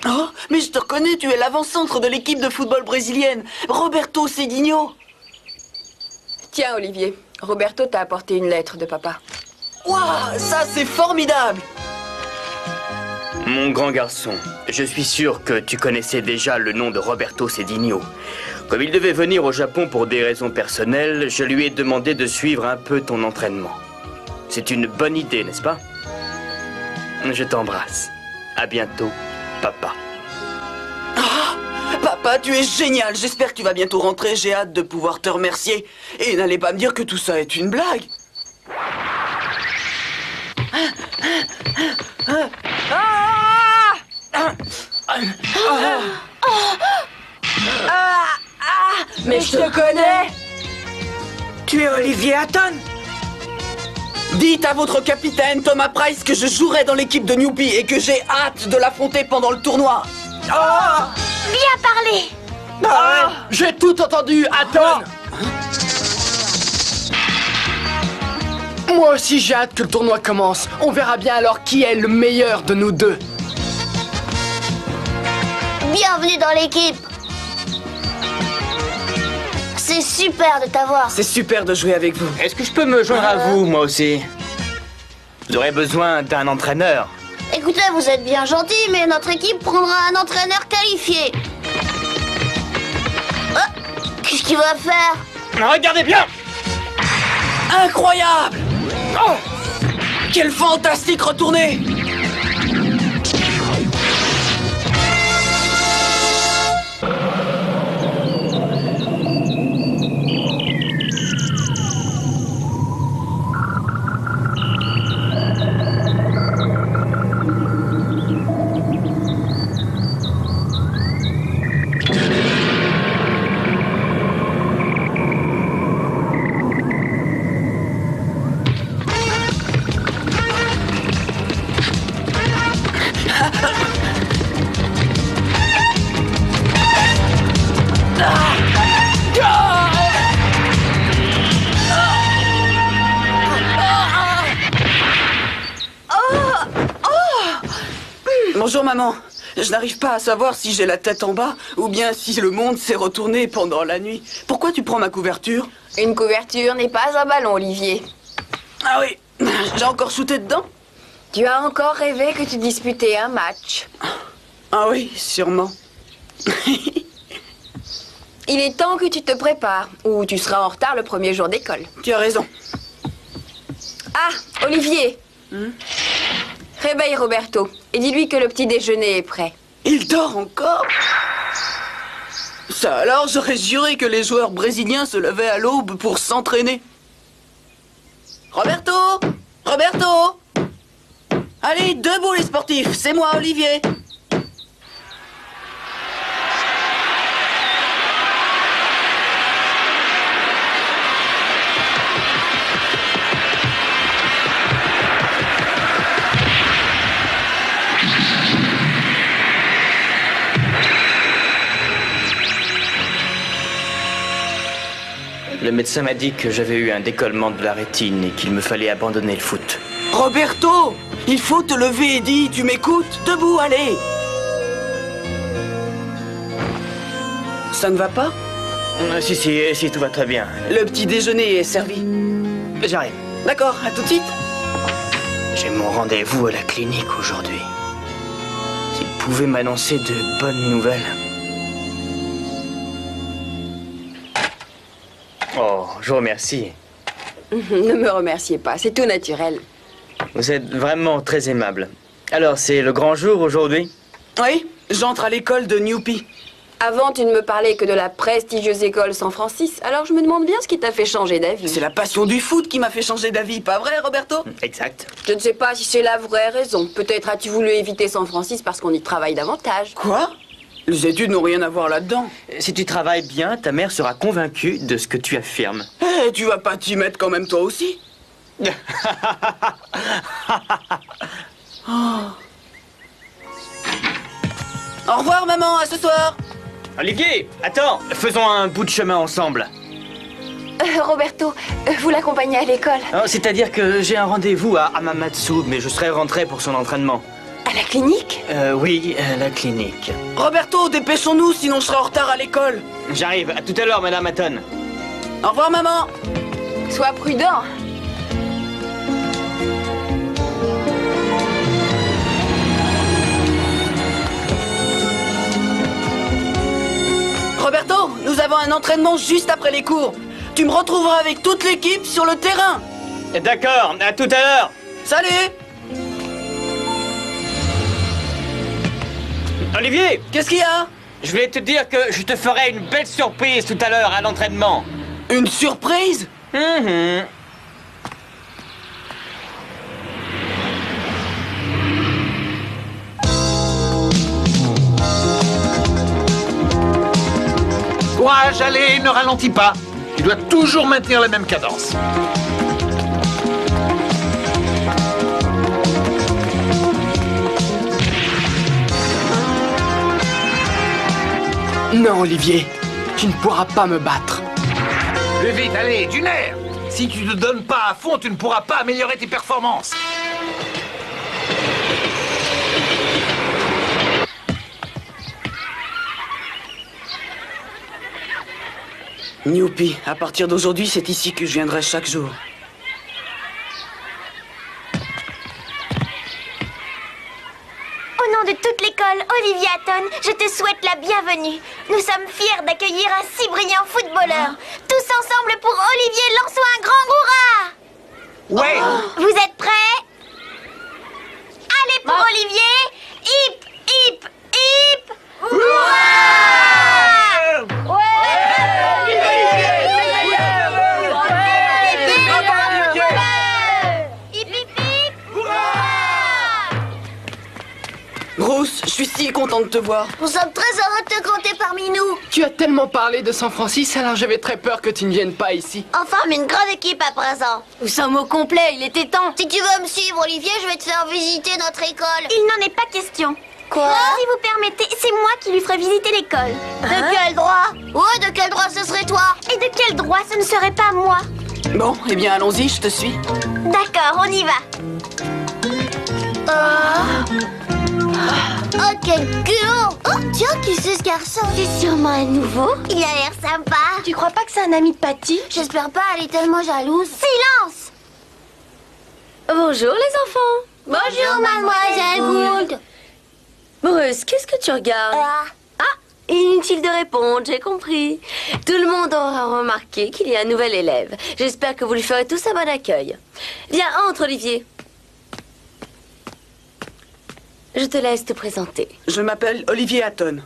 Oh, mais je te reconnais, tu es l'avant-centre de l'équipe de football brésilienne, Roberto Cedinho. Tiens, Olivier, Roberto t'a apporté une lettre de papa. Waouh, ça c'est formidable! Mon grand garçon, je suis sûr que tu connaissais déjà le nom de Roberto Cedinho. Comme il devait venir au Japon pour des raisons personnelles, je lui ai demandé de suivre un peu ton entraînement. C'est une bonne idée, n'est-ce pas? Je t'embrasse. À bientôt, papa. Papa, tu es génial. J'espère que tu vas bientôt rentrer. J'ai hâte de pouvoir te remercier. Et n'allez pas me dire que tout ça est une blague. Mais je te connais! Tu es Olivier Hatton? Dites à votre capitaine Thomas Price que je jouerai dans l'équipe de Newbie et que j'ai hâte de l'affronter pendant le tournoi. Bien parlé. J'ai tout entendu, Hatton. Moi aussi, j'ai hâte que le tournoi commence. On verra bien alors qui est le meilleur de nous deux. Bienvenue dans l'équipe. C'est super de t'avoir. C'est super de jouer avec vous. Est-ce que je peux me joindre à vous, moi aussi? Vous aurez besoin d'un entraîneur. Écoutez, vous êtes bien gentil, mais notre équipe prendra un entraîneur qualifié. Oh, qu'est-ce qu'il va faire? Regardez bien! Incroyable! Oh, quel fantastique retourné! Bonjour maman, je n'arrive pas à savoir si j'ai la tête en bas ou bien si le monde s'est retourné pendant la nuit. Pourquoi tu prends ma couverture? Une couverture n'est pas un ballon, Olivier. Ah oui, j'ai encore shooté dedans? Tu as encore rêvé que tu disputais un match. Ah oui, sûrement. Il est temps que tu te prépares, ou tu seras en retard le premier jour d'école. Tu as raison. Ah, Olivier. Réveille Roberto et dis-lui que le petit déjeuner est prêt. Il dort encore? Ça alors, j'aurais juré que les joueurs brésiliens se levaient à l'aube pour s'entraîner. Roberto! Roberto! Allez, debout les sportifs, c'est moi, Olivier. Le médecin m'a dit que j'avais eu un décollement de la rétine et qu'il me fallait abandonner le foot. Roberto! Il faut te lever, Eddie, tu m'écoutes? Debout, allez! Ça ne va pas? Si, tout va très bien. Le petit déjeuner est servi. J'arrive. D'accord, à tout de suite. J'ai mon rendez-vous à la clinique aujourd'hui. S'il pouvait m'annoncer de bonnes nouvelles. Oh, je vous remercie. Ne me remerciez pas, c'est tout naturel. Vous êtes vraiment très aimable. Alors, c'est le grand jour aujourd'hui? Oui, j'entre à l'école de Newbie. Avant, tu ne me parlais que de la prestigieuse école San Francisco, alors je me demande bien ce qui t'a fait changer d'avis. C'est la passion du foot qui m'a fait changer d'avis, pas vrai, Roberto? Exact. Je ne sais pas si c'est la vraie raison. Peut-être as-tu voulu éviter San Francisco parce qu'on y travaille davantage. Quoi? Les études n'ont rien à voir là-dedans. Si tu travailles bien, ta mère sera convaincue de ce que tu affirmes. Eh, tu vas pas t'y mettre quand même toi aussi? Oh. Au revoir, maman, à ce soir. Olivier, attends, faisons un bout de chemin ensemble. Roberto, vous l'accompagnez à l'école. C'est-à-dire que j'ai un rendez-vous à Hamamatsu, mais je serai rentré pour son entraînement. À la clinique? Oui, la clinique. Roberto, dépêchons-nous, sinon je serai en retard à l'école. J'arrive. À tout à l'heure, Madame Hatton. Au revoir, maman. Sois prudent. Roberto, nous avons un entraînement juste après les cours. Tu me retrouveras avec toute l'équipe sur le terrain. D'accord, à tout à l'heure. Salut. Olivier, Qu'est-ce qu'il y a? je voulais te dire que je te ferai une belle surprise tout à l'heure à l'entraînement. Une surprise? Courage, allez, ne ralentis pas. Tu dois toujours maintenir la même cadence. Non, Olivier, tu ne pourras pas me battre. Plus vite, allez, du nerf. Si tu ne te donnes pas à fond, tu ne pourras pas améliorer tes performances. Newpie, à partir d'aujourd'hui, c'est ici que je viendrai chaque jour. Au nom de toute l'école, Olivier Hatton, je te souhaite la bienvenue. Nous sommes fiers d'accueillir un si brillant footballeur. Tous ensemble pour Olivier, lançons un grand hurrah! Ouais. Vous êtes prêts? Allez pour Olivier! Hip, hip, hip! Hip, hip, hip! Bruce, je suis si content de te voir. Nous sommes très heureux de te compter parmi nous. Tu as tellement parlé de San Francisco, alors j'avais très peur que tu ne viennes pas ici. On forme une grande équipe à présent. Nous sommes au complet, il était temps. Si tu veux me suivre, Olivier, je vais te faire visiter notre école. Il n'en est pas question. Quoi? Si vous permettez, c'est moi qui lui ferai visiter l'école. De quel droit? Ouais, de quel droit ce serait toi? Et de quel droit ce ne serait pas moi? Bon, eh bien, allons-y, je te suis. D'accord, on y va. Oh, quel culot! Oh, tiens, qui c'est ce garçon? C'est sûrement un nouveau. Il a l'air sympa. Tu crois pas que c'est un ami de Patty? J'espère pas, elle est tellement jalouse. Silence! Bonjour les enfants. Bonjour, mademoiselle Gould. Bruce, qu'est-ce que tu regardes? Inutile de répondre, j'ai compris. Tout le monde aura remarqué qu'il y a un nouvel élève. J'espère que vous lui ferez tous un bon accueil. Viens, entre, Olivier. Je te laisse te présenter. Je m'appelle Olivier Hatton.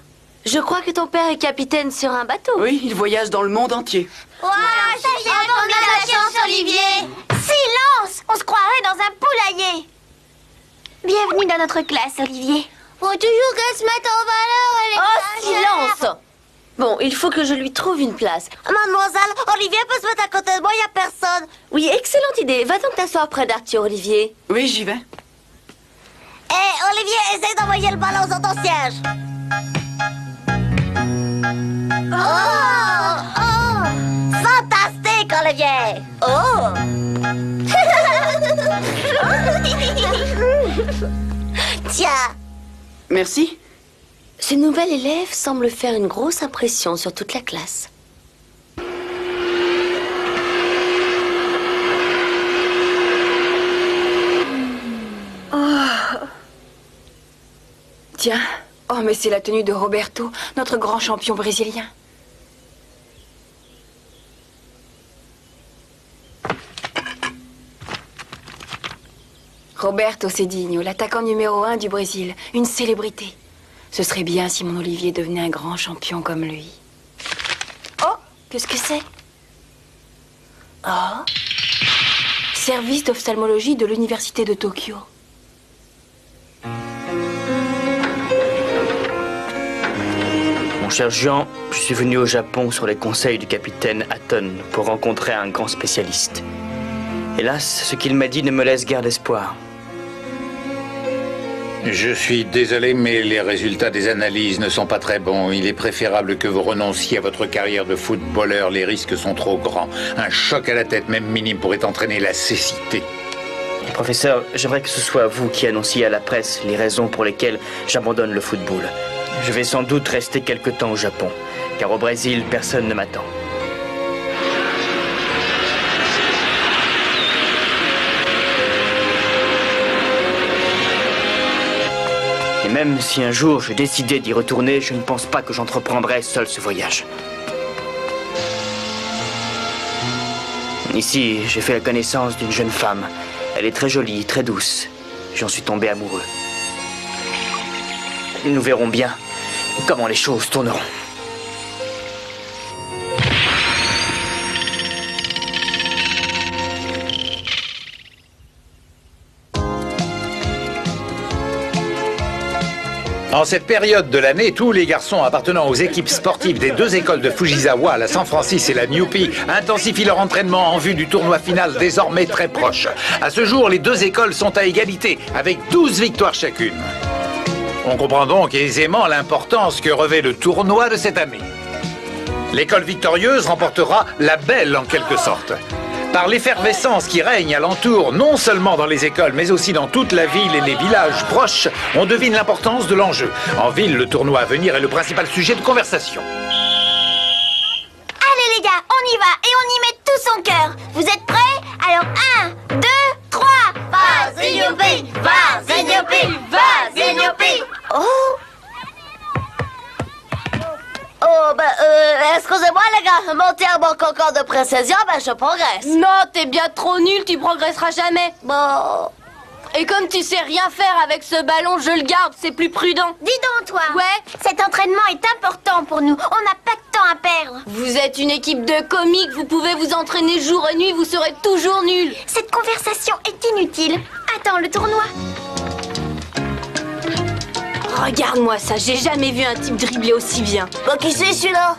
Je crois que ton père est capitaine sur un bateau. Oui, il voyage dans le monde entier. Wow, c'est bien qu'on a de la chance, Olivier. Silence! On se croirait dans un poulailler. Bienvenue dans notre classe, Olivier. Faut toujours qu'elle se mette en valeur, elle est Oh, silence! Bon, il faut que je lui trouve une place. Mademoiselle, Olivier peut se mettre à côté de moi, il n'y a personne. Oui, excellente idée. Va donc t'asseoir près d'Arthur, Olivier. Oui, j'y vais. Hé, Olivier, essaye d'envoyer le ballon sur ton siège. Oh! Fantastique, Olivier! Oh! Tiens! Merci. Ce nouvel élève semble faire une grosse impression sur toute la classe. Tiens. Oh, mais c'est la tenue de Roberto, notre grand champion brésilien. Roberto Cedinho, l'attaquant numéro 1 du Brésil, une célébrité. Ce serait bien si mon Olivier devenait un grand champion comme lui. Oh, qu'est-ce que c'est? Oh. Service d'ophtalmologie de l'Université de Tokyo. Mon cher Jean, je suis venu au Japon sur les conseils du capitaine Hatton pour rencontrer un grand spécialiste. Hélas, ce qu'il m'a dit ne me laisse guère d'espoir. Je suis désolé, mais les résultats des analyses ne sont pas très bons. Il est préférable que vous renonciez à votre carrière de footballeur. Les risques sont trop grands. Un choc à la tête, même minime, pourrait entraîner la cécité. Professeur, j'aimerais que ce soit vous qui annonciez à la presse les raisons pour lesquelles j'abandonne le football. Je vais sans doute rester quelque temps au Japon, car au Brésil, personne ne m'attend. Et même si un jour je décidais d'y retourner, je ne pense pas que j'entreprendrais seul ce voyage. Ici, j'ai fait la connaissance d'une jeune femme. Elle est très jolie, très douce. J'en suis tombé amoureux. Nous verrons bien comment les choses tourneront. En cette période de l'année, tous les garçons appartenant aux équipes sportives des deux écoles de Fujisawa, la San Francisco et la Newpie, intensifient leur entraînement en vue du tournoi final désormais très proche. À ce jour, les deux écoles sont à égalité, avec 12 victoires chacune. On comprend donc aisément l'importance que revêt le tournoi de cette année. L'école victorieuse remportera la belle en quelque sorte. Par l'effervescence qui règne alentour, non seulement dans les écoles, mais aussi dans toute la ville et les villages proches, on devine l'importance de l'enjeu. En ville, le tournoi à venir est le principal sujet de conversation. Allez les gars, on y va et on y met tout son cœur. Vous êtes prêts? Alors 1, 2, 3. Vas-y Youpi, vas-y Youpi, vas-y Youpi. Excusez-moi les gars, mon terme manque encore de précision, mais je progresse. Non, t'es bien trop nul, tu progresseras jamais. Bon... Et comme tu sais rien faire avec ce ballon, je le garde, c'est plus prudent. Dis donc toi. Ouais. Cet entraînement est important pour nous. On n'a pas de temps à perdre. Vous êtes une équipe de comiques, vous pouvez vous entraîner jour et nuit, vous serez toujours nuls. Cette conversation est inutile. Attends le tournoi. Regarde-moi ça, j'ai jamais vu un type dribbler aussi bien. Bon, qui c'est celui-là?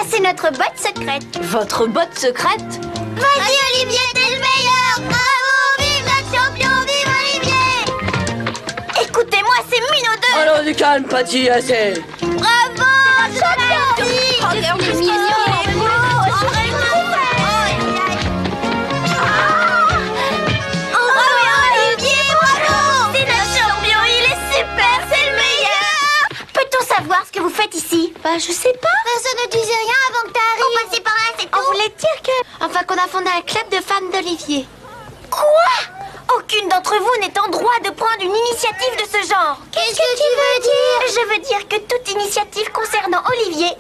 C'est notre botte secrète. Votre botte secrète? Vas-y Olivier, t'es le meilleur. Bravo, vive notre champion, vive Olivier. Écoutez-moi, c'est Minot 2. Alors, du calme, Patty, assez. Bravo, champion. Regarde, Olivier, il est bravo. C'est notre champion, il est super, c'est le meilleur. Peut-on savoir ce que vous faites ici? Bah, je sais pas. Personne ne disait rien avant que t'arrives. On passait par là, c'est tout. On voulait dire que... Enfin, qu'on a fondé un club de fans d'Olivier. Quoi? Aucune d'entre vous n'est en droit de prendre une initiative de ce genre. Qu'est-ce que tu veux dire? Je veux dire que toute initiative concernant Olivier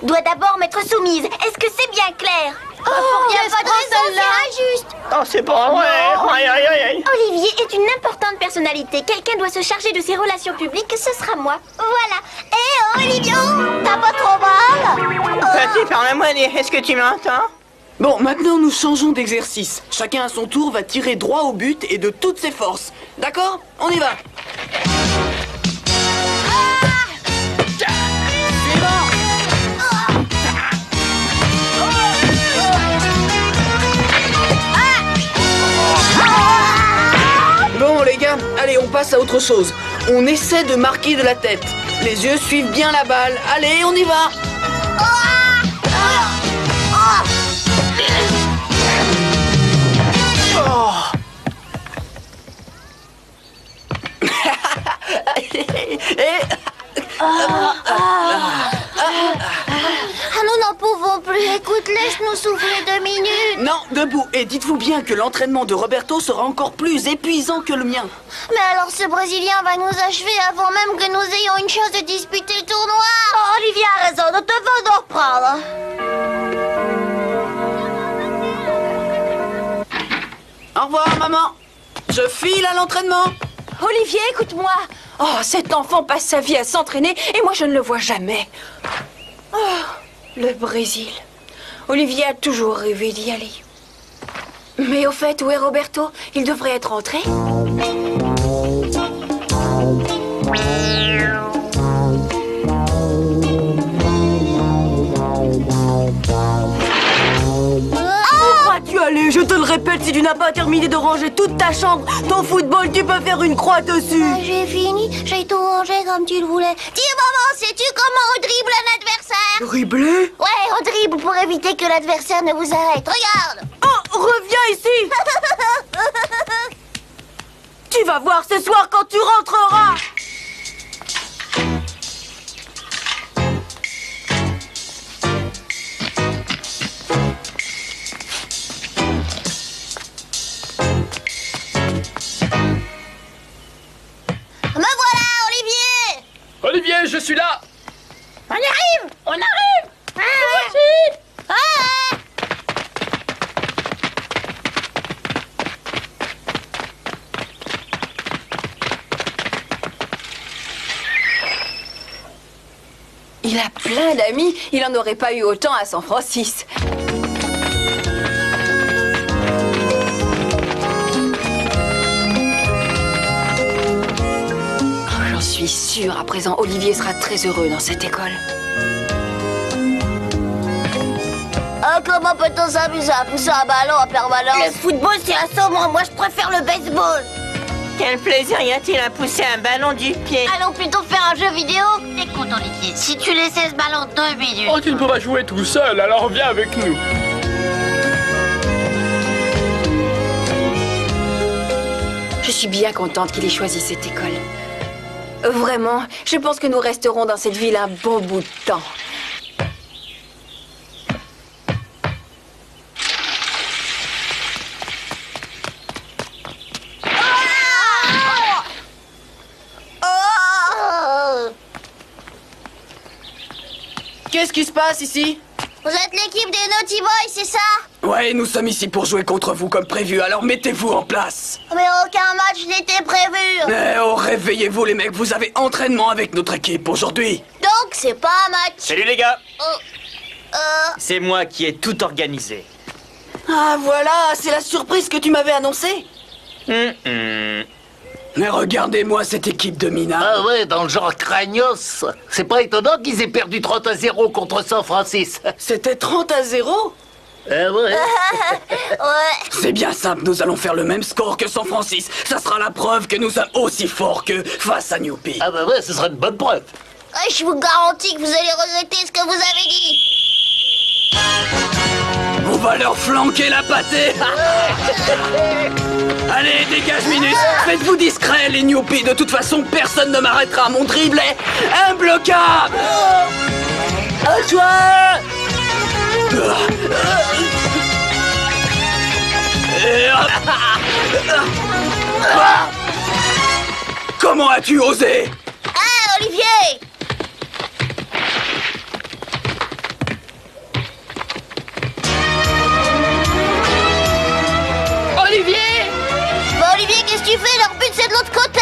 doit d'abord m'être soumise. Est-ce que c'est bien clair? Il n'y a pas de raison, c'est injuste. Oh, c'est pas vrai. Aïe, aïe, aïe, aïe. Olivier est une importante personnalité. Quelqu'un doit se charger de ses relations publiques, ce sera moi. Voilà. Hé, Olivier, t'as pas trop mal? Patty, parle-moi, est-ce que tu m'entends? Bon, maintenant nous changeons d'exercice. Chacun à son tour va tirer droit au but et de toutes ses forces. D'accord? On y va. Bon les gars, allez, on passe à autre chose. On essaie de marquer de la tête. Les yeux suivent bien la balle. Allez, on y va. Nous n'en pouvons plus. Écoute, laisse-nous souffler 2 minutes. Non, debout. Et dites-vous bien que l'entraînement de Roberto sera encore plus épuisant que le mien. Mais alors ce Brésilien va nous achever avant même que nous ayons une chance de disputer le tournoi. Oh, Olivier a raison, nous devons nous reprendre. Au revoir, maman. Je file à l'entraînement. Olivier, écoute-moi. Oh, cet enfant passe sa vie à s'entraîner et moi je ne le vois jamais. Oh, le Brésil. Olivier a toujours rêvé d'y aller. Mais au fait, où est Roberto? Il devrait être rentré. Tu allais, je te le répète, si tu n'as pas terminé de ranger toute ta chambre, ton football, tu peux faire une croix dessus. J'ai fini, j'ai tout rangé comme tu le voulais. Dis maman, sais-tu comment on dribble un adversaire? Dribbler? Ouais, on dribble pour éviter que l'adversaire ne vous arrête. Regarde. Oh, reviens ici. Tu vas voir ce soir quand tu rentreras. Me voilà, Olivier! Olivier, je suis là. On y arrive! On arrive! Ah! Ah! Il a plein d'amis. Il en aurait pas eu autant à San Francisco. Oh, j'en suis sûre. À présent, Olivier sera très heureux dans cette école. Comment peut-on s'amuser à pousser un ballon en permanence? Le football, c'est assommant. Moi, je préfère le baseball. Quel plaisir y a-t-il à pousser un ballon du pied? Allons plutôt faire un jeu vidéo. Écoute, Olivier, si tu laissais ce ballon 2 minutes... Oh, tu ne peux pas jouer tout seul, alors viens avec nous. Je suis bien contente qu'il ait choisi cette école. Vraiment, je pense que nous resterons dans cette ville un bon bout de temps. Qu'est-ce qui se passe ici? Vous êtes l'équipe des Naughty Boys, c'est ça? Ouais, nous sommes ici pour jouer contre vous comme prévu, alors mettez-vous en place. Mais aucun match n'était prévu. Eh oh, réveillez-vous les mecs, vous avez entraînement avec notre équipe aujourd'hui. Donc, c'est pas un match. Salut les gars. Oh. C'est moi qui ai tout organisé. Ah voilà, c'est la surprise que tu m'avais annoncée. Mais regardez-moi cette équipe de minards. Ah ouais, dans le genre cragnos. C'est pas étonnant qu'ils aient perdu 30-0 contre San Francisco. C'était 30-0. Ah ouais. Ouais. C'est bien simple, nous allons faire le même score que San Francisco. Ça sera la preuve que nous sommes aussi forts que face à Newpie. Ah bah ouais, ce serait une bonne preuve. Ouais, je vous garantis que vous allez regretter ce que vous avez dit. On va leur flanquer la pâtée. Allez, dégage Minus. Faites-vous discret les Newpies. De toute façon, personne ne m'arrêtera. Mon dribble est imbloquable. À toi. Comment as-tu osé? Ah, Olivier! Olivier! Bah, Olivier, qu'est-ce que tu fais? Leur but, c'est de l'autre côté!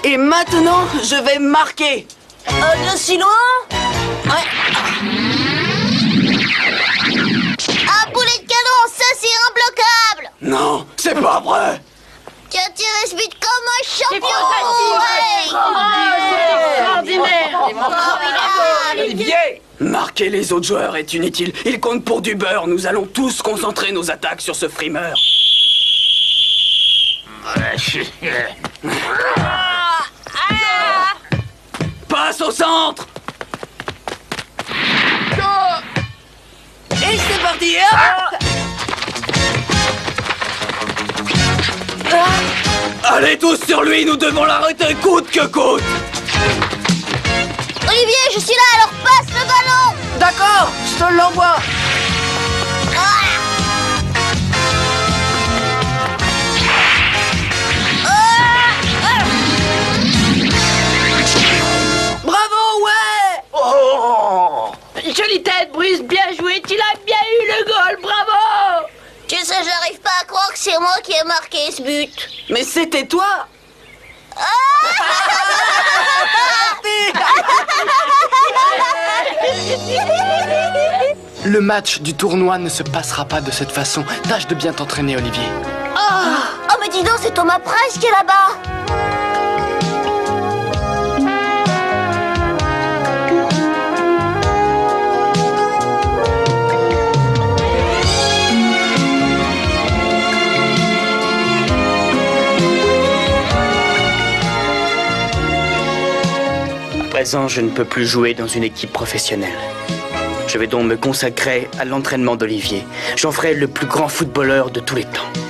Et maintenant, je vais marquer. De si loin? Un boulet de canon, ça, c'est imbloquable! Non, c'est pas vrai. Tu as tiré ce but comme un champion! Olivier! Marquer les autres joueurs est inutile. Ils comptent pour du beurre. Nous allons tous concentrer nos attaques sur ce frimeur. Passe au centre! Et c'est parti! Allez tous sur lui, nous devons l'arrêter coûte que coûte! Olivier, je suis là, alors passe le ballon! D'accord, je te l'envoie! Bravo, ouais! Oh! Jolie tête, Bruce, bien joué, tu l'as bien eu le goal, bravo! Tu sais, j'arrive pas à croire que c'est moi qui ai marqué ce but. Mais c'était toi! Le match du tournoi ne se passera pas de cette façon. Tâche de bien t'entraîner, Olivier. Oh, mais dis donc, c'est Thomas Price qui est là-bas. À présent, je ne peux plus jouer dans une équipe professionnelle. Je vais donc me consacrer à l'entraînement d'Olivier. J'en ferai le plus grand footballeur de tous les temps.